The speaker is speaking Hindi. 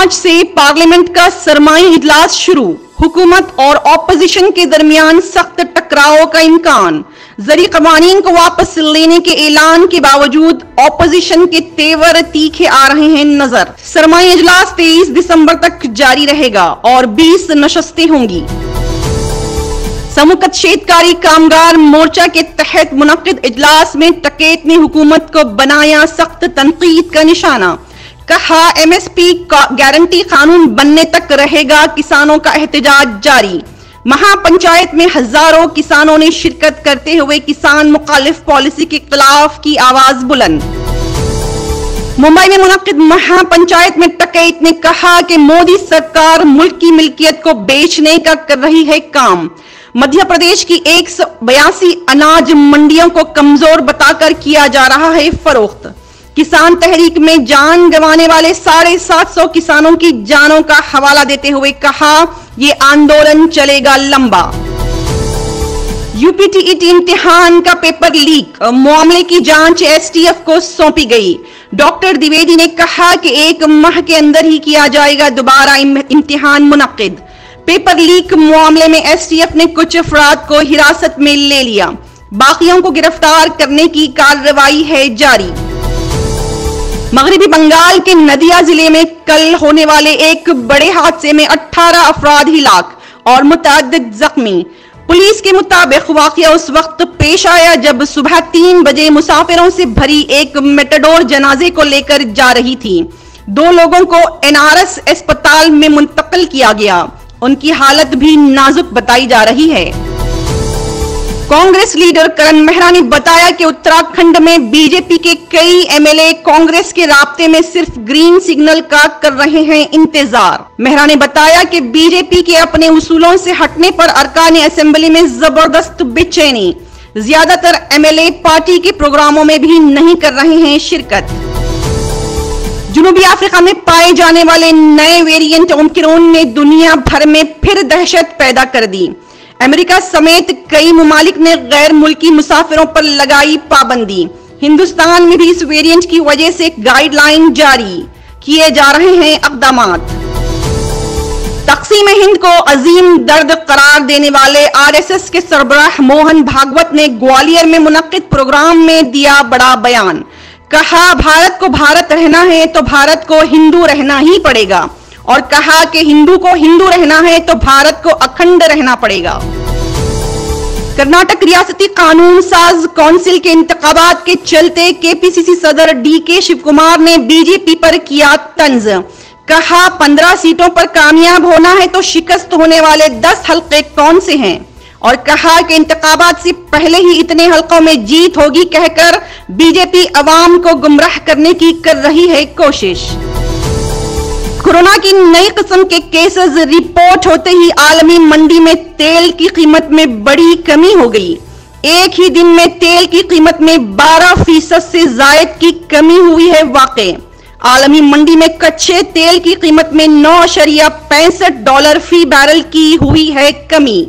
आज से पार्लियामेंट का सरमाई इजलास शुरू। हुकूमत और ऑपोजिशन के दरमियान सख्त टकराव का इम्कान। जरी कवानीन को वापस लेने के ऐलान के बावजूद ऑपोजिशन के तेवर तीखे आ रहे हैं नजर। सरमाई इजलास 23 दिसंबर तक जारी रहेगा और 20 नशस्तें होंगी। समूह शेतकारी कामगार मोर्चा के तहत मुनक्किद इजलास में टकैत ने हुकूमत को बनाया सख्त तनकीद का निशाना। कहा एमएसपी गारंटी कानून बनने तक रहेगा किसानों का एहतजाज जारी। महापंचायत में हजारों किसानों ने शिरकत करते हुए किसान मुखालिफ पॉलिसी के खिलाफ की आवाज बुलंद। मुंबई में मुनक्किद महापंचायत में टकैत ने कहा कि मोदी सरकार मुल्क की मिल्कियत को बेचने का कर रही है काम। मध्य प्रदेश की 182 अनाज मंडियों को कमजोर बताकर किया जा रहा है फरोख्त। किसान तहरीक में जान गंवाने वाले 750 किसानों की जानों का हवाला देते हुए कहा यह आंदोलन चलेगा लंबा। यूपीटीईटी इम्तिहान का पेपर लीक मामले की जांच एसटीएफ को सौंपी गई। डॉक्टर द्विवेदी ने कहा कि 1 माह के अंदर ही किया जाएगा दोबारा इम्तिहान मुनक्किद। पेपर लीक मामले में एसटीएफ ने कुछ अफराद को हिरासत में ले लिया। बाकियों को गिरफ्तार करने की कार्रवाई है जारी। मगरबी बंगाल के नदिया जिले में कल होने वाले एक बड़े हादसे में 18 अफराद हिलाक और मुतअद्दिद जख्मी। पुलिस के मुताबिक वाकया उस वक्त पेश आया जब सुबह 3 बजे मुसाफिरों से भरी एक मेटाडोर जनाजे को लेकर जा रही थी। 2 लोगों को एनआरएस अस्पताल में मुंतकिल किया गया। उनकी हालत भी नाजुक बताई जा रही है। कांग्रेस लीडर करण मेहरा ने बताया कि उत्तराखंड में बीजेपी के कई एमएलए कांग्रेस के राब्ते में सिर्फ ग्रीन सिग्नल का कर रहे हैं इंतजार। मेहरा ने बताया कि बीजेपी के अपने उसूलों से हटने पर अरकान असेंबली में जबरदस्त बेचैनी। ज्यादातर एमएलए पार्टी के प्रोग्रामों में भी नहीं कर रहे हैं शिरकत। जनूबी अफ्रीका में पाए जाने वाले नए वेरिएंट ओमिक्रॉन ने दुनिया भर में फिर दहशत पैदा कर दी। अमेरिका समेत कई मुमालिक ने गैर मुल्की मुसाफिरों पर लगाई पाबंदी। हिंदुस्तान में भी इस वेरिएंट की वजह से गाइडलाइन जारी किए जा रहे हैं इक़दामात। तक़सीम हिंद को अजीम दर्द करार देने वाले आरएसएस के सरबराह मोहन भागवत ने ग्वालियर में मुनक्किद प्रोग्राम में दिया बड़ा बयान। कहा भारत को भारत रहना है तो भारत को हिंदू रहना ही पड़ेगा और कहा कि हिंदू को हिंदू रहना है तो भारत को अखंड रहना पड़ेगा। कर्नाटक रियासती कानून साज काउंसिल के इंतखाबात के चलते केपीसीसी सदर डीके शिवकुमार ने बीजेपी पर किया तंज। कहा 15 सीटों पर कामयाब होना है तो शिकस्त होने वाले 10 हल्के कौन से हैं और कहा कि इंतखाबात से पहले ही इतने हल्कों में जीत होगी कहकर बीजेपी अवाम को गुमराह करने की कर रही है कोशिश। कोरोना की नई किस्म के केसेस रिपोर्ट होते ही आलमी मंडी में तेल की कीमत में बड़ी कमी हो गई। एक ही दिन में तेल की कीमत में 12% से जायद की कमी हुई है वाकई। आलमी मंडी में कच्चे तेल की कीमत में $9.65 फी बैरल की हुई है कमी।